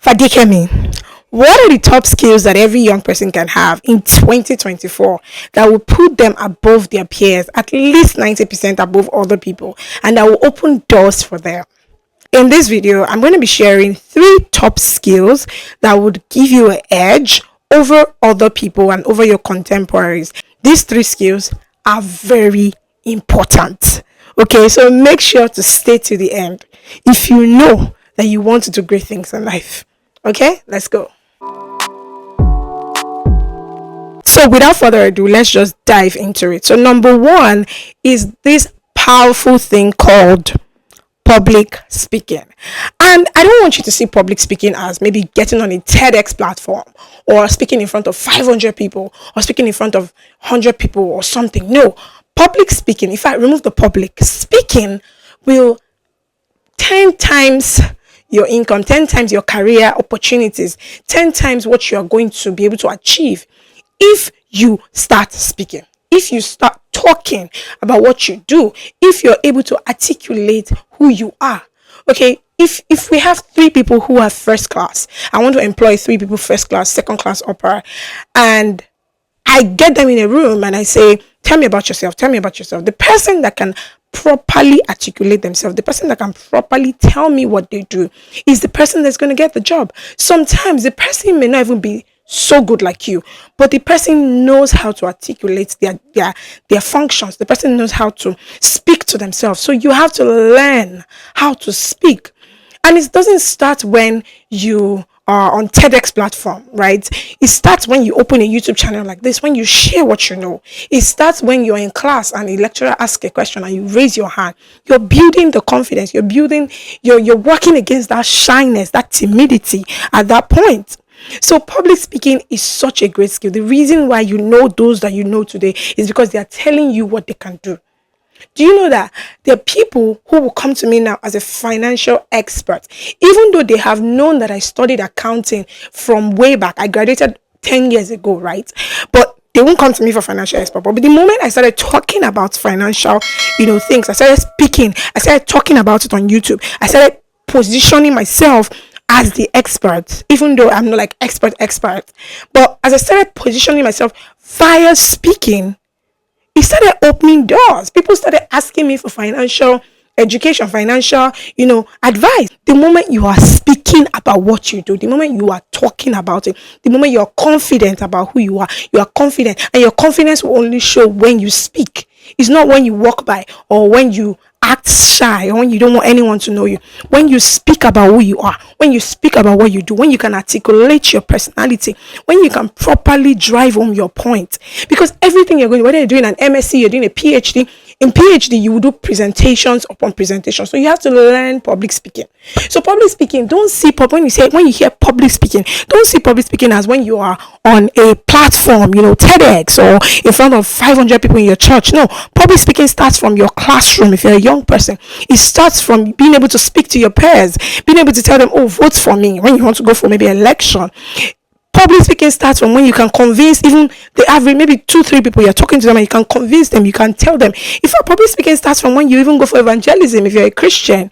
Fadikemi, what are the top skills that every young person can have in 2024 that will put them above their peers, at least 90% above other people, and that will open doors for them? In this video, I'm going to be sharing 3 top skills that would give you an edge over other people and over your contemporaries. These 3 skills are very important. Okay, so make sure to stay to the end if you know that you want to do great things in life. Okay, let's go. So without further ado, let's just dive into it. So number 1 is this powerful thing called public speaking. And I don't want you to see public speaking as maybe getting on a TEDx platform or speaking in front of 500 people or speaking in front of 100 people or something. No, public speaking, if I remove the public, speaking will 10 times your income, 10 times your career opportunities, 10 times what you are going to be able to achieve if you start speaking, if you start talking about what you do, if you're able to articulate who you are. Okay, if we have 3 people who are first class, I want to employ 3 people first class, second class, upper, and I get them in a room and I say, tell me about yourself. The person that can properly articulate themselves, the person that can properly tell me what they do, is the person that's going to get the job. Sometimes the person may not even be so good like you, but the person knows how to articulate their functions. The person knows how to speak to themselves. So you have to learn how to speak. And it doesn't start when you are on TEDx platform, right? It starts when you open a YouTube channel like this, when you share what you know. It starts when you're in class and a lecturer asks a question and you raise your hand. You're building the confidence. You're working against that shyness, that timidity at that point. So public speaking is such a great skill. The reason why you know those that you know today is because they are telling you what they can do. Do you know that there are people who will come to me now as a financial expert, even though they have known that I studied accounting from way back? I graduated 10 years ago, right? But they won't come to me for financial expert. But the moment I started talking about financial, things, I started speaking, I started talking about it on YouTube, I started positioning myself as the expert, even though I'm not like expert. But as I started positioning myself via speaking, it started opening doors. People started asking me for financial education, financial, advice. The moment you are speaking about what you do, the moment you are talking about it, the moment you are confident about who you are confident, and your confidence will only show when you speak. It's not when you walk by or when you act shy or when you don't want anyone to know you. When you speak about who you are, when you speak about what you do, when you can articulate your personality, when you can properly drive home your point. Because everything you're going, whether you're doing an MSc, you're doing a PhD, in PhD you will do presentations upon presentations. So you have to learn public speaking. So public speaking, when you hear public speaking, don't see public speaking as when you are on a platform, TEDx, or in front of 500 people in your church. No, public speaking starts from your classroom. If you're a young person, it starts from being able to speak to your peers, being able to tell them, oh, vote for me, when you want to go for maybe an election. Public speaking starts from when you can convince even the average, maybe 2-3 people you're talking to them, and you can convince them, you can tell them. In fact, public speaking starts from when you even go for evangelism if you're a Christian.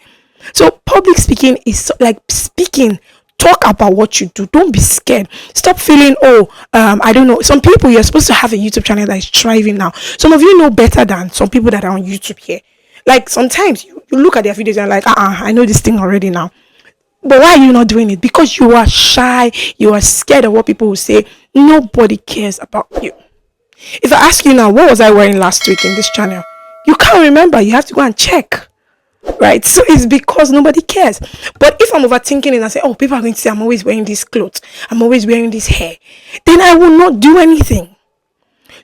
So public speaking is like speaking. Talk about what you do. Don't be scared. Stop feeling, I don't know. Some people, you're supposed to have a YouTube channel that is thriving now. Some of you know better than some people that are on YouTube here. Like sometimes you look at their videos and like, I know this thing already now. But why are you not doing it? Because you are shy. You are scared of what people will say. Nobody cares about you. If I ask you now, what was I wearing last week in this channel? You can't remember. You have to go and check. Right? So it's because nobody cares. But if I'm overthinking it and I say, people are going to say I'm always wearing these clothes, I'm always wearing this hair, then I will not do anything.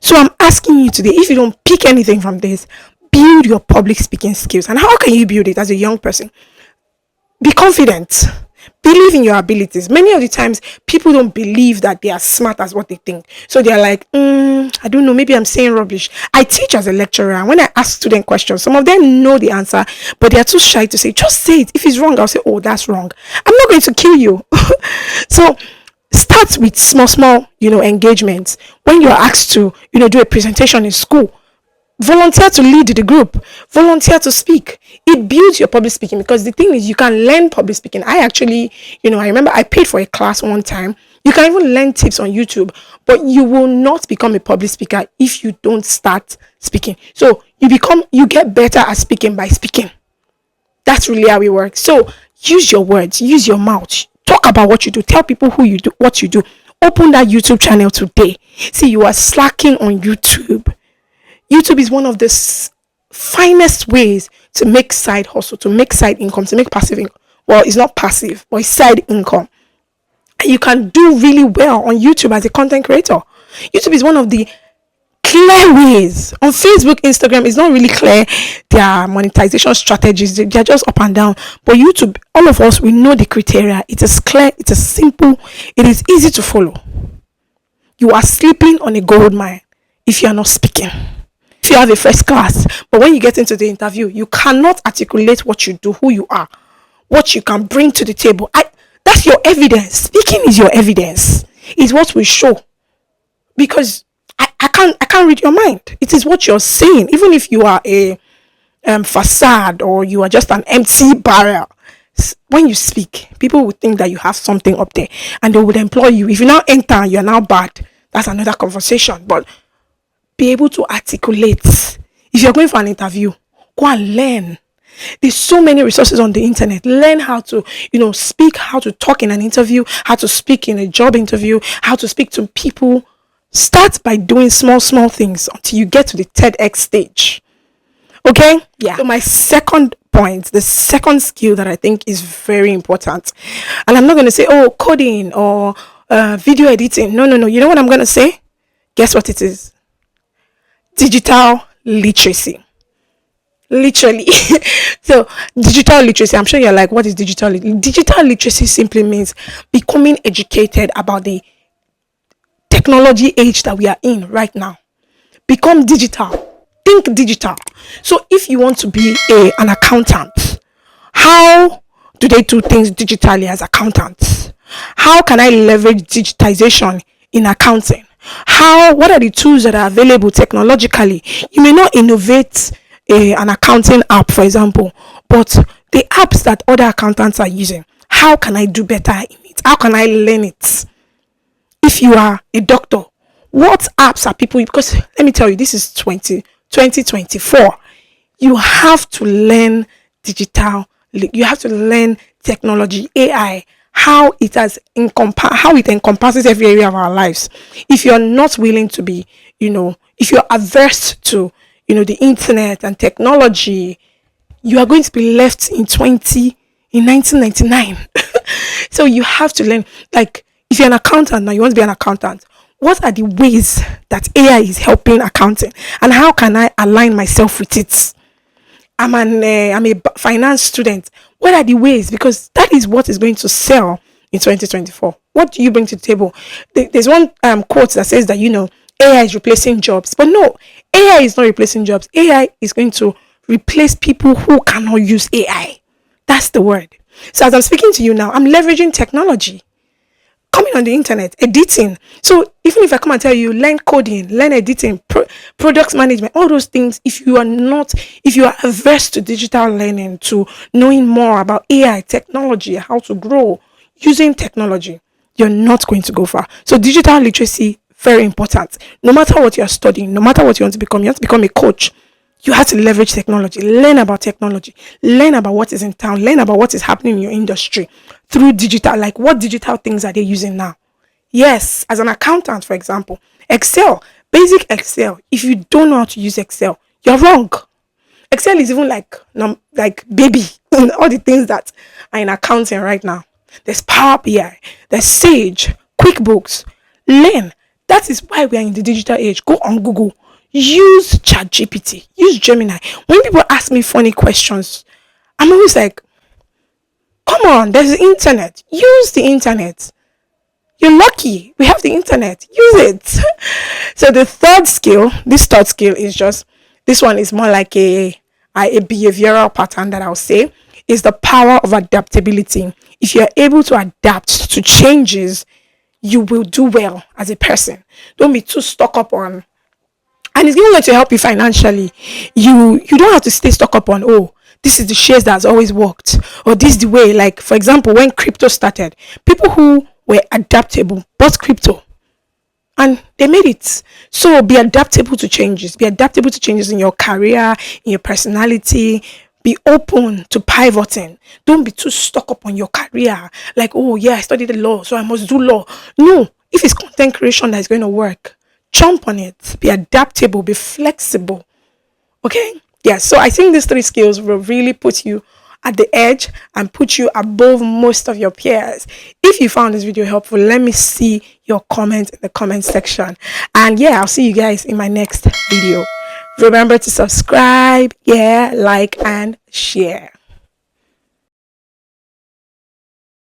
So I'm asking you today, if you don't pick anything from this, build your public speaking skills. And how can you build it as a young person? Be confident. Believe in your abilities. Many of the times, people don't believe that they are smart as what they think. So they're like, I don't know, maybe I'm saying rubbish. I teach as a lecturer, and when I ask student questions, some of them know the answer, but they're too shy to say, just say it. If it's wrong, I'll say, oh, that's wrong. I'm not going to kill you. So start with small, engagements. When you're asked to, do a presentation in school, Volunteer to lead the group, volunteer to speak. It builds your public speaking, because the thing is, you can learn public speaking. I actually, I remember I paid for a class one time. You can even learn tips on YouTube, but you will not become a public speaker if you don't start speaking. So you get better at speaking by speaking. That's really how it works. So use your words, use your mouth, talk about what you do, tell people who you do, what you do. Open that YouTube channel today. See, you are slacking on YouTube. YouTube is one of the finest ways to make side hustle, to make side income, to make passive income. Well, it's not passive, but it's side income. And you can do really well on YouTube as a content creator. YouTube is one of the clear ways. On Facebook, Instagram, it's not really clear their monetization strategies. They're just up and down. But YouTube, all of us, we know the criteria. It is clear, it is simple, it is easy to follow. You are sleeping on a gold mine if you are not speaking. If you have a first class, but when you get into the interview, you cannot articulate what you do, who you are, what you can bring to the table. That's your evidence. Speaking is your evidence. It's what we show. Because I can't read your mind. It is what you're saying. Even if you are a facade, or you are just an empty barrel, when you speak, people would think that you have something up there, and they would employ you. If you now enter, you're now bad. That's another conversation. But be able to articulate. If you're going for an interview, go and learn. There's so many resources on the internet. Learn how to, speak, how to talk in an interview, how to speak in a job interview, how to speak to people. Start by doing small things until you get to the TEDx stage. Okay? Yeah. So my second point, the second skill that I think is very important, and I'm not going to say, coding or video editing. No. You know what I'm going to say? Guess what it is? Digital literacy. Literally. So digital literacy, I'm sure you're like, what is digital literacy? Digital literacy simply means becoming educated about the technology age that we are in right now. Become digital. Think digital. So if you want to be an accountant, how do they do things digitally as accountants? How can I leverage digitization in accounting? What are the tools that are available technologically? You may not innovate an accounting app, for example, but the apps that other accountants are using, how can I do better in it? How can I learn it? If you are a doctor, what apps are people? Because let me tell you, this is 2024. You have to learn digital. You have to learn technology, AI, how it encompasses every area of our lives. If you're not willing to be, if you're averse to, the internet and technology, you are going to be left in 1999. So you have to learn. Like, if you're an accountant now, you want to be an accountant. What are the ways that AI is helping accounting, and how can I align myself with it? I'm a finance student. What are the ways? Because that is what is going to sell in 2024. What do you bring to the table? There's one quote that says that AI is replacing jobs, but no, AI is not replacing jobs. AI is going to replace people who cannot use AI. That's the word. So as I'm speaking to you now, I'm leveraging technology. Coming on the internet, editing. So even if I come and tell you, learn coding, learn editing, product management, all those things, if you are averse to digital learning, to knowing more about AI, technology, how to grow using technology, you're not going to go far. So digital literacy, very important. No matter what you're studying, no matter what you want to become a coach. You have to leverage technology, learn about technology, learn about what is in town, learn about what is happening in your industry through digital. Like, what digital things are they using now? Yes, as an accountant, for example, Excel, basic Excel. If you don't know how to use Excel, you're wrong. Excel is even like baby in all the things that are in accounting right now. There's Power BI, there's Sage, QuickBooks. Learn. That is why we are in the digital age. Go on Google. Use ChatGPT, use Gemini. When people ask me funny questions, I'm always like, come on, there's the internet. Use the internet. You're lucky. We have the internet. Use it. So the third skill is just, this one is more like a behavioral pattern that I'll say, is the power of adaptability. If you're able to adapt to changes, you will do well as a person. Don't be too stuck up on and it's even going to help you financially. You don't have to stay stuck up on, oh, this is the shares that's always worked, or this is the way. Like, for example, when crypto started, people who were adaptable bought crypto and they made it. So be adaptable to changes. Be adaptable to changes in your career, in your personality. Be open to pivoting. Don't be too stuck up on your career. Like, oh yeah, I studied the law, so I must do law. No, if it's content creation that is going to work, jump on it. Be adaptable. Be flexible. Okay. Yeah. So I think these three skills will really put you at the edge and put you above most of your peers. If you found this video helpful, let me see your comment in the comment section. And yeah, I'll see you guys in my next video. Remember to subscribe, yeah, like, and share.